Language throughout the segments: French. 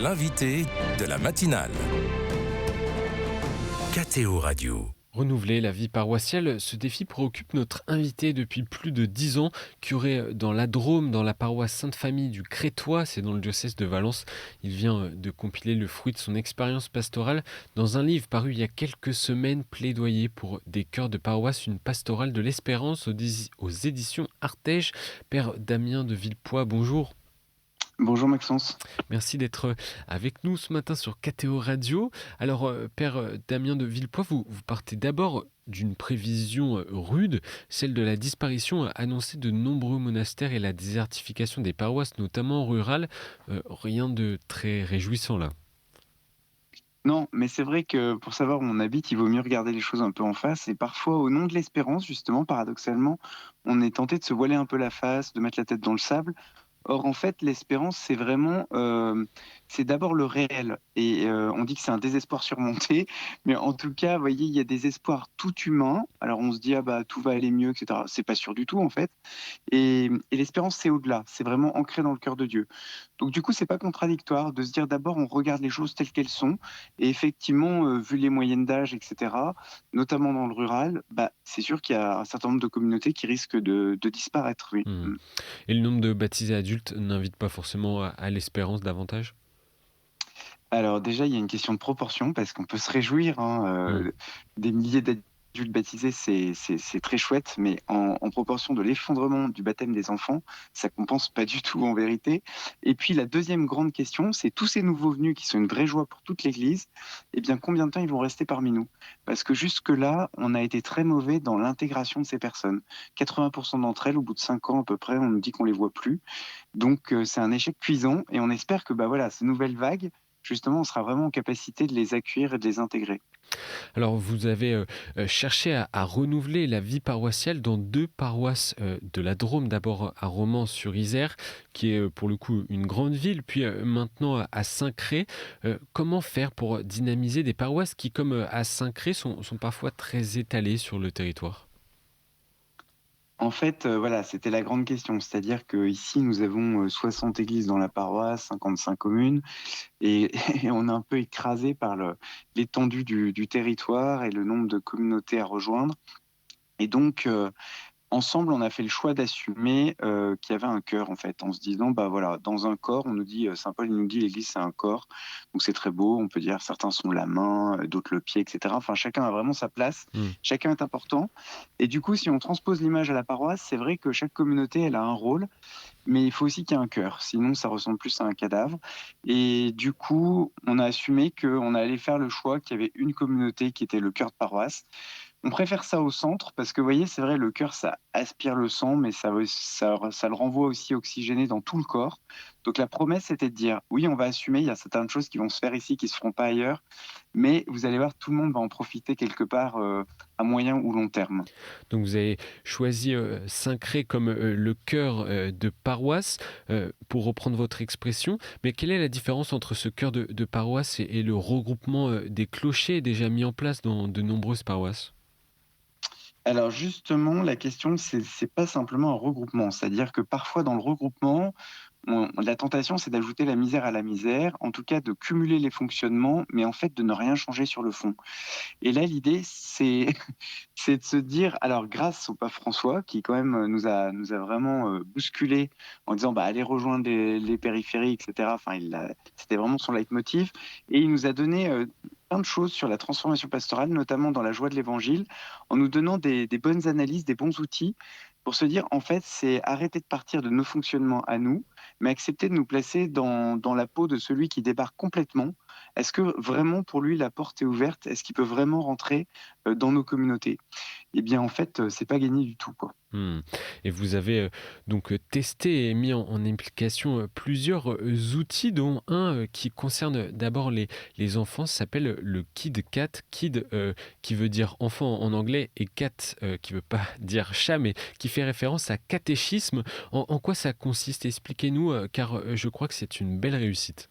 l'invité de la matinale. KTO Radio. Renouveler la vie paroissiale, ce défi préoccupe notre invité depuis plus de 10 ans, curé dans la Drôme, dans la paroisse Sainte-Famille du Crétois, c'est dans le diocèse de Valence. Il vient de compiler le fruit de son expérience pastorale dans un livre paru il y a quelques semaines, Plaidoyer pour des chœurs de paroisse, une pastorale de l'espérance aux éditions Artege. Père Damien de Villepoix, bonjour. Bonjour Maxence. Merci d'être avec nous ce matin sur KTO Radio. Alors, Père Damien de Villepoix, vous partez d'abord d'une prévision rude, celle de la disparition annoncée de nombreux monastères et la désertification des paroisses, notamment rurales. Rien de très réjouissant là. Non, mais c'est vrai que pour savoir où on habite, il vaut mieux regarder les choses un peu en face. Et parfois, au nom de l'espérance, justement, paradoxalement, on est tenté de se voiler un peu la face, de mettre la tête dans le sable. Or, en fait, l'espérance, c'est vraiment, c'est d'abord le réel. Et on dit que c'est un désespoir surmonté, mais en tout cas, vous voyez, il y a des espoirs tout humains. Alors, on se dit, ah bah, tout va aller mieux, etc. C'est pas sûr du tout, en fait. Et l'espérance, c'est au-delà. C'est vraiment ancré dans le cœur de Dieu. Donc, du coup, c'est pas contradictoire de se dire d'abord, on regarde les choses telles qu'elles sont. Et effectivement, vu les moyennes d'âge, etc., notamment dans le rural, bah, c'est sûr qu'il y a un certain nombre de communautés qui risquent de disparaître, oui. Et le nombre de baptisés adultes n'invite pas forcément à l'espérance davantage ? Alors déjà, il y a une question de proportion parce qu'on peut se réjouir, des milliers d'adultes baptisés, c'est très chouette, mais en proportion de l'effondrement du baptême des enfants, ça compense pas du tout en vérité. Et puis la deuxième grande question, c'est tous ces nouveaux venus qui sont une vraie joie pour toute l'Église, eh bien combien de temps ils vont rester parmi nous? Parce que jusque-là, on a été très mauvais dans l'intégration de ces personnes. 80% d'entre elles, au bout de 5 ans à peu près, on nous dit qu'on les voit plus. Donc c'est un échec cuisant et on espère que voilà, ces nouvelles vagues, justement, on sera vraiment en capacité de les accueillir et de les intégrer. Alors, vous avez cherché à renouveler la vie paroissiale dans 2 paroisses de la Drôme. D'abord à Romans-sur-Isère, qui est pour le coup une grande ville, puis maintenant à Saint-Cré. Comment faire pour dynamiser des paroisses qui, comme à Saint-Cré, sont parfois très étalées sur le territoire ? En fait, voilà, c'était la grande question. C'est-à-dire qu'ici, nous avons 60 églises dans la paroisse, 55 communes, et, et on est un peu écrasé par l'étendue du territoire et le nombre de communautés à rejoindre. Et donc, ensemble, on a fait le choix d'assumer qu'il y avait un cœur, en fait, en se disant, bah voilà, dans un corps, on nous dit, Saint Paul, il nous dit, l'Église, c'est un corps, donc c'est très beau, on peut dire, certains sont la main, d'autres le pied, etc. Enfin, chacun a vraiment sa place, chacun est important. Et du coup, si on transpose l'image à la paroisse, c'est vrai que chaque communauté, elle a un rôle, mais il faut aussi qu'il y ait un cœur, sinon ça ressemble plus à un cadavre. Et du coup, on a assumé qu'on allait faire le choix qu'il y avait une communauté qui était le cœur de paroisse. On préfère ça au centre parce que, vous voyez, c'est vrai, le cœur, ça aspire le sang, mais ça le renvoie aussi oxygéné dans tout le corps. Donc la promesse, c'était de dire, oui, on va assumer, il y a certaines choses qui vont se faire ici, qui ne se feront pas ailleurs, mais vous allez voir, tout le monde va en profiter quelque part à moyen ou long terme. Donc vous avez choisi Saint-Cré comme le cœur de paroisse, pour reprendre votre expression. Mais quelle est la différence entre ce cœur de paroisse et le regroupement des clochers déjà mis en place dans de nombreuses paroisses ? Alors justement, la question, c'est pas simplement un regroupement. C'est-à-dire que parfois, dans le regroupement, la tentation, c'est d'ajouter la misère à la misère, en tout cas de cumuler les fonctionnements, mais en fait de ne rien changer sur le fond. Et là, l'idée, c'est c'est de se dire, alors grâce au pape François, qui quand même nous a vraiment bousculé en disant, bah, allez rejoindre les périphéries, etc. Enfin, c'était vraiment son leitmotiv. Et il nous a donné plein de choses sur la transformation pastorale, notamment dans la joie de l'évangile, en nous donnant des bonnes analyses, des bons outils pour se dire, en fait, c'est arrêter de partir de nos fonctionnements à nous, mais accepter de nous placer dans la peau de celui qui débarque complètement. Est-ce que vraiment pour lui la porte est ouverte? Est-ce qu'il peut vraiment rentrer dans nos communautés? Eh bien en fait, c'est pas gagné du tout, quoi. Et vous avez donc testé et mis en application plusieurs outils, dont un qui concerne d'abord les enfants, ça s'appelle le KidCat. Kid qui veut dire enfant en anglais, et cat qui veut pas dire chat, mais qui fait référence à catéchisme. En quoi ça consiste? Expliquez-nous, car je crois que c'est une belle réussite.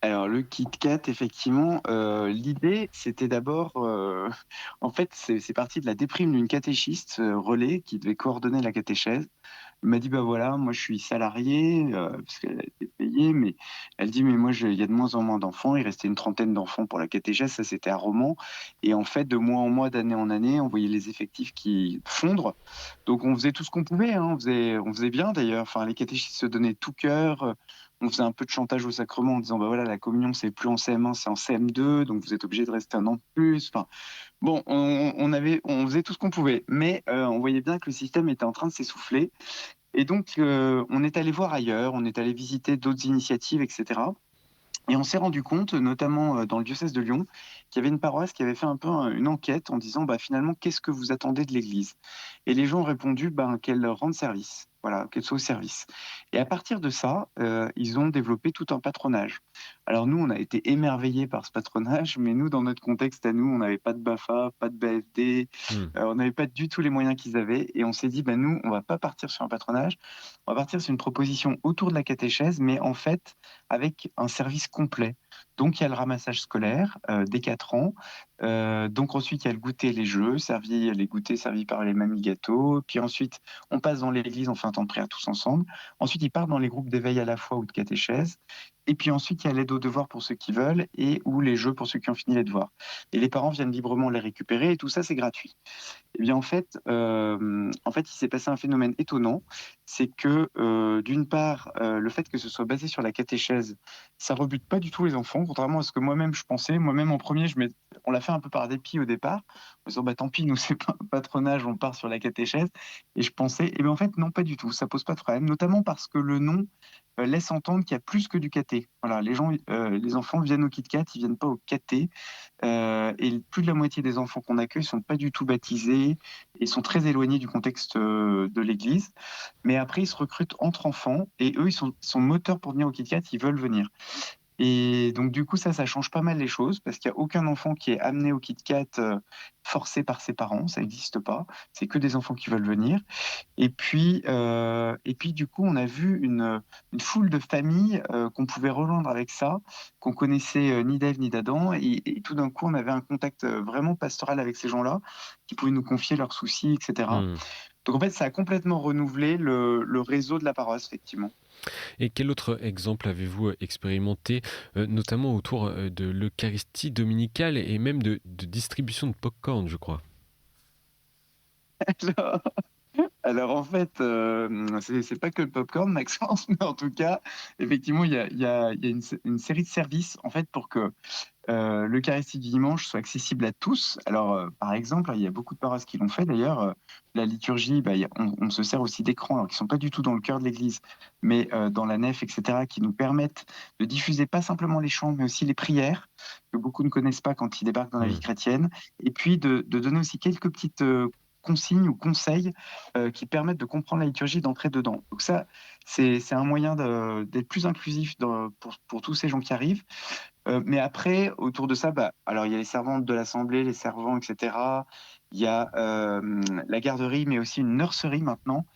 Alors le KitKat, effectivement, l'idée, c'était d'abord, en fait, c'est parti de la déprime d'une catéchiste relais qui devait coordonner la catéchèse. Elle m'a dit: «Bah, voilà, moi je suis salariée», parce qu'elle a été payée, mais elle dit: «Mais moi je il y a de moins en moins d'enfants». Il restait une trentaine d'enfants pour la catéchèse, ça c'était à Romans et en fait, de mois en mois, d'année en année, on voyait les effectifs qui fondre. Donc on faisait tout ce qu'on pouvait, hein, on faisait bien d'ailleurs. Enfin, les catéchistes se donnaient tout cœur, on faisait un peu de chantage au sacrement en disant: «Bah, voilà, la communion, c'est plus en CM1, c'est en CM2, donc vous êtes obligés de rester un an de plus». Enfin, bon, on faisait tout ce qu'on pouvait, mais on voyait bien que le système était en train de s'essouffler et donc on est allé voir ailleurs, on est allé visiter d'autres initiatives et cetera et on s'est rendu compte, notamment, dans le diocèse de Lyon, qu'il y avait une paroisse qui avait fait un peu une enquête en disant: «Bah, finalement, qu'est-ce que vous attendez de l'Église?» Et les gens ont répondu, ben, qu'elle rende service, voilà, qu'elle soit au service. Et à partir de ça, ils ont développé tout un patronage. Alors nous, on a été émerveillés par ce patronage, mais nous, dans notre contexte à nous, on n'avait pas de BAFA, pas de BFD, Mmh. on n'avait pas du tout les moyens qu'ils avaient et on s'est dit: «Bah, nous, on va pas partir sur un patronage, on va partir sur une proposition autour de la catéchèse, mais en fait, avec un service complet». Donc il y a le ramassage scolaire, dès 4 ans, donc ensuite il y a le goûter, les jeux, les goûters servis par les mamies gâteaux, puis ensuite on passe dans l'église, on fait un temps de prière tous ensemble. Ensuite ils partent dans les groupes d'éveil à la foi ou de catéchèse et puis ensuite il y a l'aide aux devoirs pour ceux qui veulent et ou les jeux pour ceux qui ont fini les devoirs et les parents viennent librement les récupérer et tout ça c'est gratuit. Eh bien, il s'est passé un phénomène étonnant, c'est que, d'une part, le fait que ce soit basé sur la catéchèse, ça rebute pas du tout les enfants, contrairement à ce que moi-même je pensais. Moi-même en premier, on l'a fait un peu par dépit au départ, en disant: «Bah, tant pis, nous c'est pas un patronage, on part sur la catéchèse» et je pensais eh bien, en fait, non, pas du tout, ça pose pas de problème, notamment parce que le nom, laisse entendre qu'il y a plus que du caté. Voilà, les enfants viennent au KitKat, ils viennent pas au caté. Et plus de la moitié des enfants qu'on accueille sont pas du tout baptisés et sont très éloignés du contexte, de l'église. Mais après, ils se recrutent entre enfants et eux, ils sont moteurs pour venir au KitKat, ils veulent venir. Et donc du coup, ça change pas mal les choses parce qu'il y a aucun enfant qui est amené au KitKat, forcé par ses parents, ça existe pas. C'est que des enfants qui veulent venir et puis du coup, on a vu une foule de familles, qu'on pouvait rejoindre avec ça, qu'on connaissait, ni d'Ève ni d'Adam et tout d'un coup, on avait un contact, vraiment pastoral avec ces gens-là, qui pouvaient nous confier leurs soucis et cetera. Mmh. Donc en fait, ça a complètement renouvelé le réseau de la paroisse, effectivement. Et quel autre exemple avez-vous, expérimenté, notamment autour, de l'eucharistie dominicale et même de distribution de pop-corn, je crois? Alors alors en fait, c'est pas que le popcorn, Maxence, mais en tout cas, effectivement, il y a une série de services, en fait, pour que l'Eucharistie du dimanche soit accessible à tous. Alors, par exemple, il y a beaucoup de paroisses qui l'ont fait d'ailleurs, la liturgie, bah, on se sert aussi d'écrans, alors qui sont pas du tout dans le cœur de l'église, mais dans la nef et cetera, qui nous permettent de diffuser pas simplement les chants, mais aussi les prières, que beaucoup ne connaissent pas quand ils débarquent dans la vie Mmh. chrétienne et puis de donner aussi quelques petites, consignes ou conseils, qui permettent de comprendre la liturgie, d'entrer dedans. Donc ça, c'est un moyen d'être plus inclusif pour tous ces gens qui arrivent. Mais après, autour de ça, bah, alors il y a les servantes de l'assemblée, les servants et cetera. Il y a, la garderie, mais aussi une nurserie maintenant,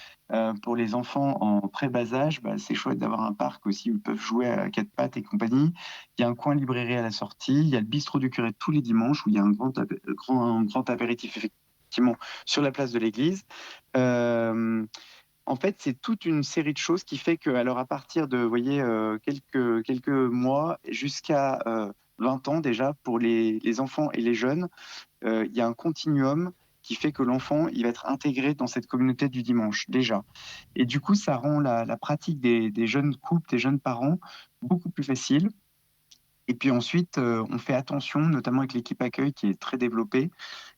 pour les enfants en très bas âge. Bah, c'est chouette d'avoir un parc aussi où ils peuvent jouer à 4 pattes et compagnie. Il y a un coin librairie à la sortie. Il y a le bistrot du curé tous les dimanches où il y a un grand apéritif effectivement sur la place de l'église. Hem En fait, c'est toute une série de choses qui fait que, alors à partir de, vous voyez, quelques mois jusqu'à, 20 ans déjà pour les enfants et les jeunes, il y a un continuum qui fait que l'enfant, il va être intégré dans cette communauté du dimanche, déjà. Et du coup, ça rend la pratique des jeunes couples, des jeunes parents beaucoup plus facile. Et puis ensuite, on fait attention, notamment avec l'équipe accueil qui est très développée,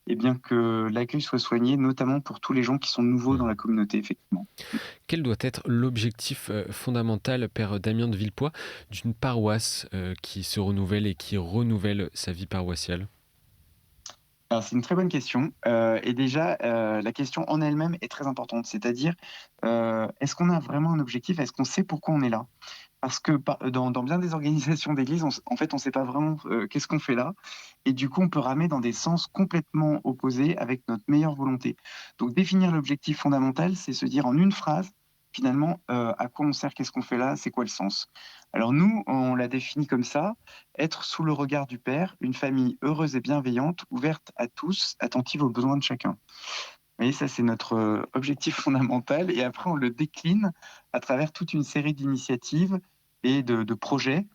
et bien que l'accueil soit soigné, notamment pour tous les gens qui sont nouveaux dans Mmh. la communauté, effectivement. Quel doit être l'objectif, fondamental, père Damien de Villepoix, d'une paroisse, qui se renouvelle et qui renouvelle sa vie paroissiale? Alors c'est une très bonne question, et déjà, la question en elle-même est très importante. C'est-à-dire, est-ce qu'on a vraiment un objectif? Est-ce qu'on sait pourquoi on est là? Parce que dans bien des organisations d'église, en fait, on sait pas vraiment, qu'est-ce qu'on fait là? Et du coup, on peut ramer dans des sens complètement opposés avec notre meilleure volonté. Donc définir l'objectif fondamental, c'est se dire en une phrase, finalement, à quoi on sert? Qu'est-ce qu'on fait là? C'est quoi le sens? Alors nous, on l'a défini comme ça: être sous le regard du Père, une famille heureuse et bienveillante, ouverte à tous, attentive aux besoins de chacun. voyez, ça, c'est notre, objectif fondamental et après on le décline à travers toute une série d'initiatives et de projets,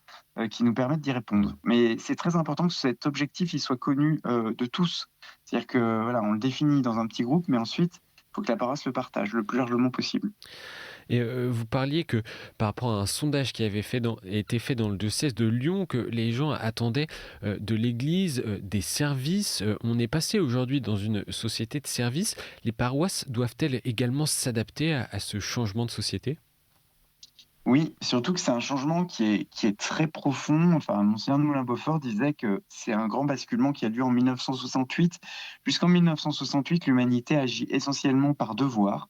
qui nous permettent d'y répondre. Mais c'est très important que cet objectif, il soit connu, de tous. C'est-à-dire que, voilà, on le définit dans un petit groupe, mais ensuite, il faut que la paroisse le partage le plus largement possible. Et vous parliez que par rapport à un sondage qui avait été fait dans le diocèse de Lyon, que les gens attendaient de l'Église des services. On est passé aujourd'hui dans une société de services. Les paroisses doivent-elles également s'adapter à ce changement de société? Oui, surtout que c'est un changement qui est très profond. Enfin, Monseigneur de Moulin-Beaufort disait que c'est un grand basculement qui a lieu en 1968. Jusqu'en 1968, l'humanité agit essentiellement par devoir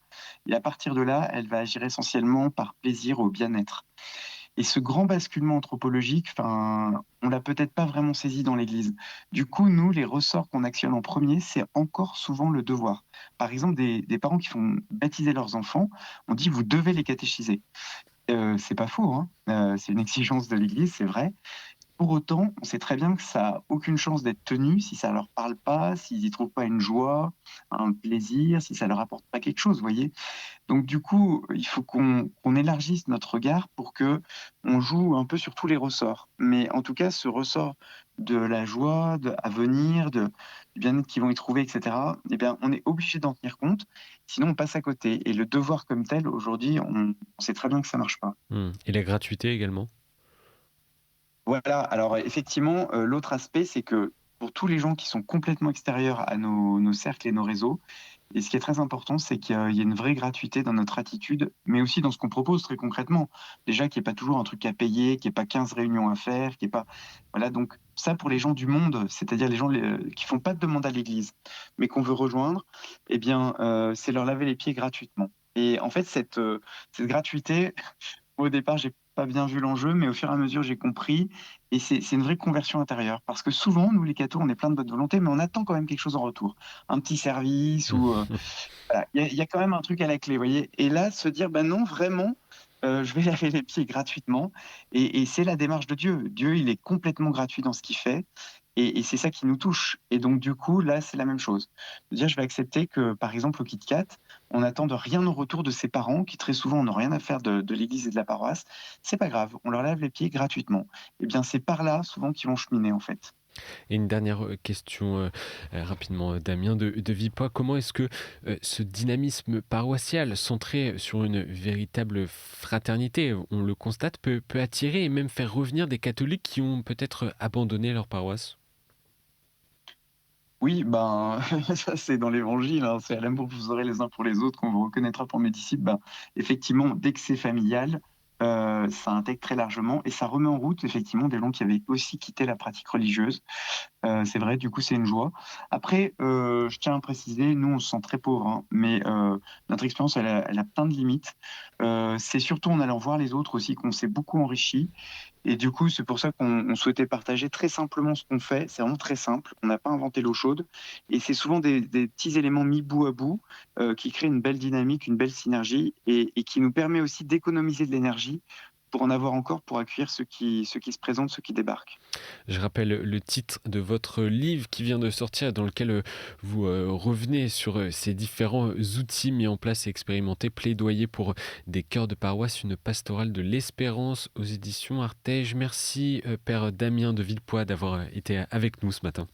et à partir de là, elle va agir essentiellement par plaisir au bien-être. Et ce grand basculement anthropologique, enfin, on l'a peut-être pas vraiment saisi dans l'Église. Du coup, nous, les ressorts qu'on actionne en premier, c'est encore souvent le devoir. Par exemple, des parents qui font baptiser leurs enfants, on dit: «Vous devez les catéchiser». C'est pas faux, hein, c'est une exigence de l'Église, c'est vrai. Pour autant, on sait très bien que ça a aucune chance d'être tenu si ça leur parle pas, s'ils y trouvent pas une joie, un plaisir, si ça leur apporte pas quelque chose, vous voyez? Donc du coup, il faut qu'on élargisse notre regard pour que on joue un peu sur tous les ressorts. Mais en tout cas, ce ressort de la joie à venir, du bien-être qu'ils vont y trouver, et cetera, eh bien, on est obligé d'en tenir compte, sinon on passe à côté. Et le devoir comme tel, aujourd'hui, on sait très bien que ça marche pas. Et la gratuité également? Voilà, alors effectivement, l'autre aspect, c'est que pour tous les gens qui sont complètement extérieurs à nos cercles et nos réseaux, et ce qui est très important, c'est qu'il y ait une vraie gratuité dans notre attitude, mais aussi dans ce qu'on propose très concrètement. Déjà qu'il y ait pas toujours un truc à payer, qu'il y ait pas 15 réunions à faire, qu'il y ait pas voilà, donc ça pour les gens du monde, c'est-à-dire les gens qui font pas de demande à l'église, mais qu'on veut rejoindre, eh bien, c'est leur laver les pieds gratuitement. Et en fait cette gratuité, au départ, j'ai pas bien vu l'enjeu, mais au fur et à mesure, j'ai compris et c'est une vraie conversion intérieure. Parce que souvent, nous, les cathos, on est plein de bonne volonté, mais on attend quand même quelque chose en retour. Un petit service ou, voilà, il y a quand même un truc à la clé, vous voyez? Et là, se dire: «Bah, non, vraiment, je vais laver les pieds gratuitement» et c'est la démarche de Dieu. Dieu, il est complètement gratuit dans ce qu'il fait et c'est ça qui nous touche et donc du coup, là, c'est la même chose. De dire: «Je vais accepter que, par exemple, au KitKat, on attend de rien en retour de ses parents qui, très souvent, n'ont rien à faire de l'église et de la paroisse. C'est pas grave, on leur lave les pieds gratuitement». Et bien, c'est par là, souvent, qu'ils vont cheminer, en fait. Et une dernière question rapidement, Damien de Villepoi. Comment est-ce que ce dynamisme paroissial centré sur une véritable fraternité, on le constate, peut attirer et même faire revenir des catholiques qui ont peut-être abandonné leur paroisse? Oui, ben, ça c'est dans l'évangile, hein, c'est à l'amour que vous aurez les uns pour les autres qu'on vous reconnaîtra pour mes disciples. Ben, effectivement, dès que c'est familial, ça intègre très largement et ça remet en route effectivement des gens qui avaient aussi quitté la pratique religieuse. C'est vrai, du coup, c'est une joie. Après, je tiens à préciser, nous, on se sent très pauvres, hein, mais notre expérience, elle a plein de limites. C'est surtout en allant voir les autres aussi qu'on s'est beaucoup enrichi et du coup, c'est pour ça qu'on souhaitait partager très simplement ce qu'on fait. C'est vraiment très simple, on n'a pas inventé l'eau chaude et c'est souvent des petits éléments mis bout à bout, qui créent une belle dynamique, une belle synergie et qui nous permet aussi d'économiser de l'énergie pour en avoir encore pour accueillir ceux qui se présentent, ceux qui débarquent. Je rappelle le titre de votre livre qui vient de sortir, dans lequel vous revenez sur ces différents outils mis en place et expérimentés. Plaidoyer pour des chœurs de paroisse, une pastorale de l'espérance aux éditions Artege. Merci, Père Damien de Villepoi, d'avoir été avec nous ce matin.